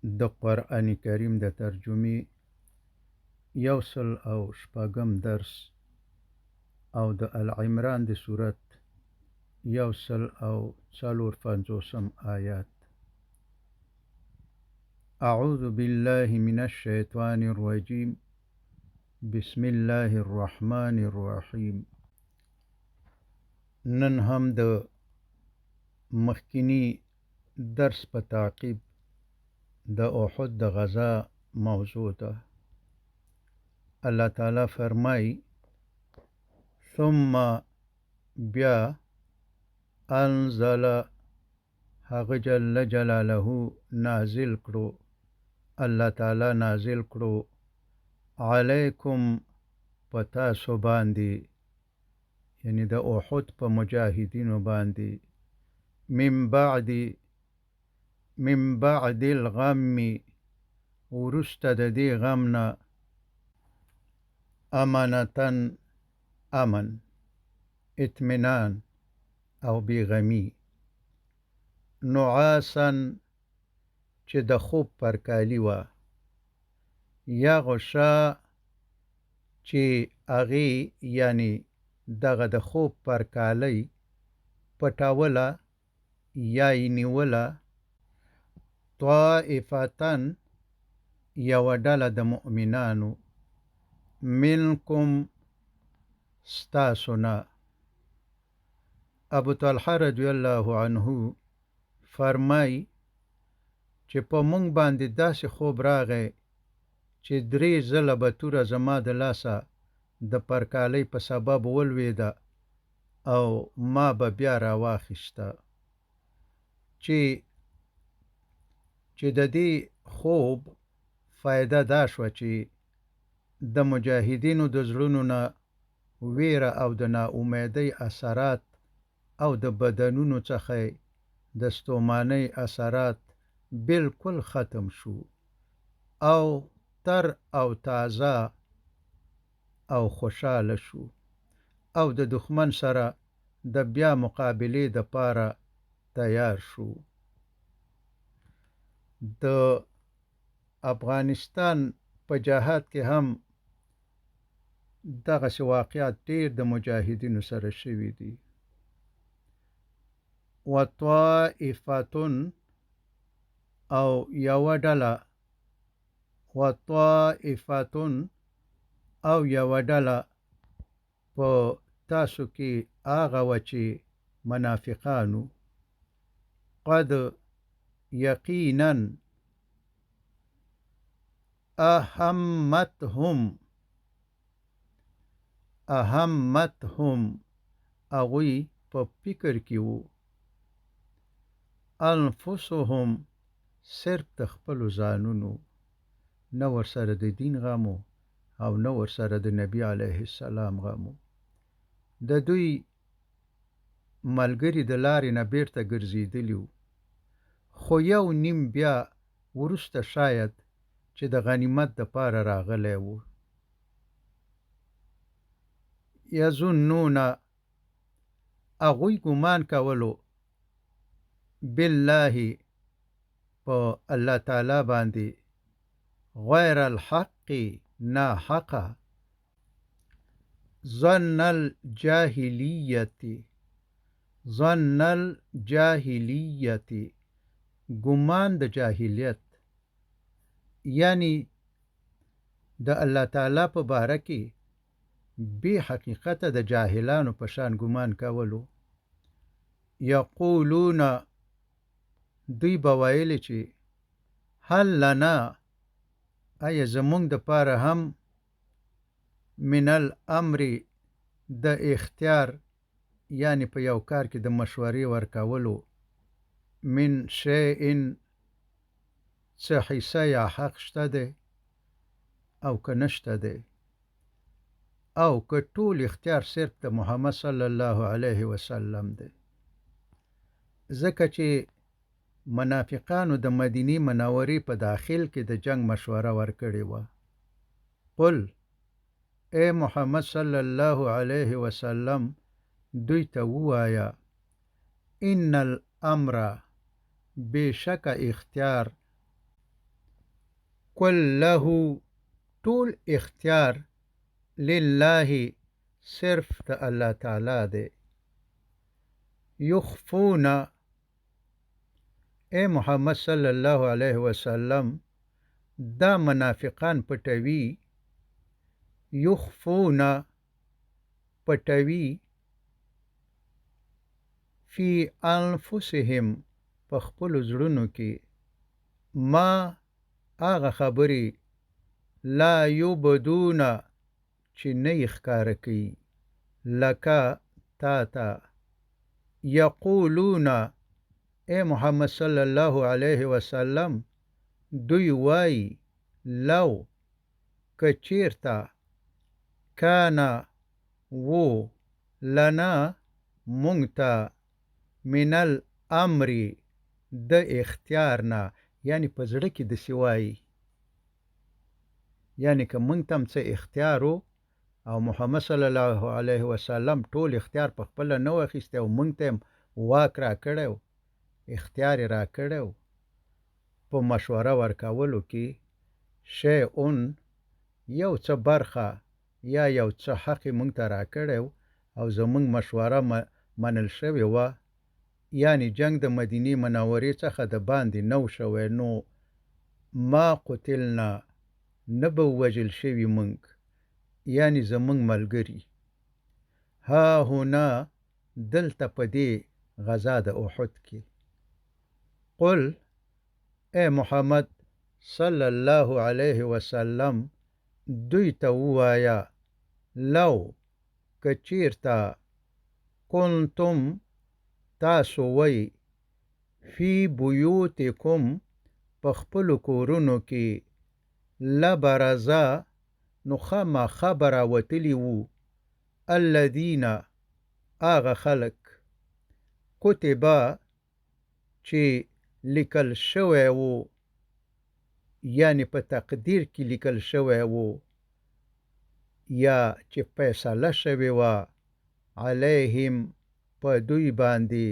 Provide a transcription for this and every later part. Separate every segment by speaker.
Speaker 1: د قرآن کریم د ترجمې یوسل او شپږم درس او د العمران د سورت یوسل او څلور پنځوسم آیات. اعوذ بالله من الشیطان الرجیم بسم الله الرحمن الرحیم. نن هم د مخکینی درس په تعقیب د احد د غزا موضوع ده. الله تعالی فرمای ثم بیا انزل هغه جل جلاله نازل کړو، الله تعالی نازل کړو علیکم پتاسو باندې، یعنی د احد په مجاهدینو باندې، من بعد الغم ورسته د دې غم نه، امانتن امن، اطمینان او بیغمی، نعاسن چې د خوب پرکالی وه، یغشا چې اغي یعنی دغه د خوب پرکالی پټاوله یا یې نیوله، طائفتن یوه ډله د مؤمنانو، منکم ستاسونا. ابو طلحه رضی الله عنه فرمای چې په مونږ باندې داسې خوب راغی چې 3 ځله به توره زما د لاسه د پرکالۍ په سبب ولوېده او ما به بیا راواخیسته، چې د دې خوب فایده دا شوه چې د مجاهدینو د زړونو نه ویره او د ناامیدۍ اثرات او د بدنونو څخه د ستومانۍ اثرات بالکل ختم شو او تر او تازه او خوشاله شو او د دښمن سره د بیا مقابلې د پاره تیار شو. د افغانستان په جهاد کې هم دغسې واقعات ډېر د مجاهدینو سره شوي دي. وطائفتن او یوه ډله، وطائفتن او یوه ډله په تاسو کې هغه وه چې منافقانو، قد یقینا اهمتهم اغوی په فکر کې وو، انفسهم صرف د خپلو ځانونو، نه ورسره د دین غمو او نه ورسره د نبی علیه السلام غمو. د دوی ملګري د لارې نه بیرته ګرځېدلي وو، خو یو نیم بیا وروسته شاید چې د غنیمت دپاره راغلی وو. یظنون اغوی ګمان کولو، بالله په الله تعالی باندې، غیر الحق نا حقه، ظن الجاهلیت ګمان د جاهلیت، یعنی د الله تعالی په باره کې بې حقیقته د جاهلانو په شان ګمان کولو. یقولون دوی به ویلې چې هل لنا آیا زمونږ دپاره هم من الامر د اختیار، یعنی په یو کار کې د مشورې ورکولو، من شیء څه حصه یا حق شته دی او که نشته دی، او که ټول اختیار صرف د محمد صلی الله علیه وسلم دی. ځکه چې منافقانو د مدینې منورې په داخل کې د جنگ مشوره ورکړې وه. قل اے محمد صلی الله علیه وسلم دوی ته ووایه، ان الامر بېشکه اختیار كله طول اختیار لله صرف د الله تعالی دی. یخفون اے محمد صلی الله علیه وسلم دا منافقان پټوي. یخفون پټوي فی انفسهم په خپلو زړونو کې ما هغه خبرې لا یبدون چې نه یې ښکاره کوي لکه تا ته. یقولون اے محمد صلی الله علیه وسلم دوی وایي لو که چیرته کانا وو لنا مونږ ته من الامر د اختیار نه، یعنی په زړه کې داسې وایي، یعنی که مونږ ته هم څه اختیار و او محمد صلی الله علیه وسلم ټول اختیار په خپله نه و اخیستی او مونږ ته هم واک را کړی و، اختیار یې را کړی و په مشوره ورکولو کې شیئون یو څه برخه یا یو څه حق یې مونږ ته را کړی و او زمونږ مشوره منل شوې وه، یعنی جنگ د مدینې منورې څخه د باندې نه و شوی، نو ما قتلنا نه به ووژل شوي مونږ، یعنی زمونږ ملګري. ها هنا دلته په دې غزا د احد کې. قل اے محمد صلی الله علیه وسلم دوی ته ووایه لو که چیرته کنتم تاسو وی فی بیوتکم په خپلو کورونو کې لبرزه نو خامخا به راوتلي وو الذین هغه خلک کتبه چې لیکل شوی وو، یعنی په تقدیر کې لیکل شوی وو یا چې فیصله شوې وه علیهم په دوی باندې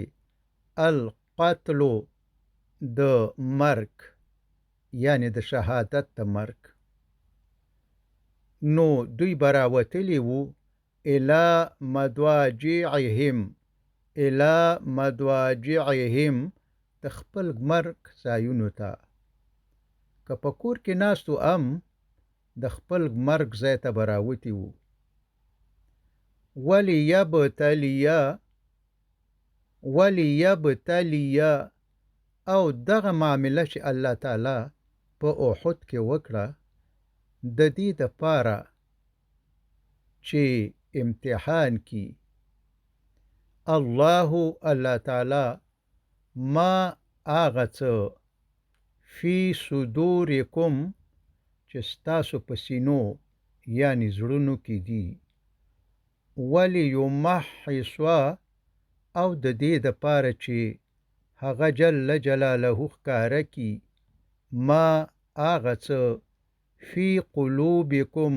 Speaker 1: القتل د مرګ، یعنی د شهادت د مرګ، نو دوی به راوتلي وو الی مضاجعهم، الی مضاجعهم د خپل مرګ ځایونو ته. که په کور کې ناست و هم د خپل مرګ ځای ته به راوتي وو. ولیبتلیا او دغه معامله چې الله تعالی په احد کې وکړه د دې دپاره چې امتحان کی الله تعالی ما هغه څه فی صدورکم چې ستاسو په سینو یعنی زړونو کې دي، ولیمحص او د دې دپاره چې هغه جل جلاله ښکاره کی ما هغه څه فی قلوبکم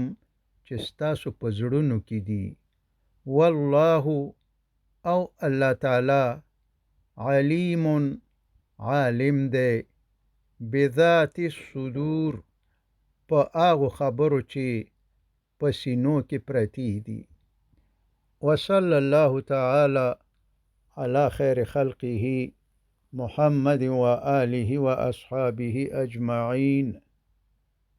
Speaker 1: چې ستاسو په زړونو کې دي. والله او الله تعالی علیم عالم دی بذات الصدور په هغو خبرو چې په سینو کې پرتې دي. وصلی الله تعالی علی خیر خلقه محمد و آله و اصحابه اجمعین.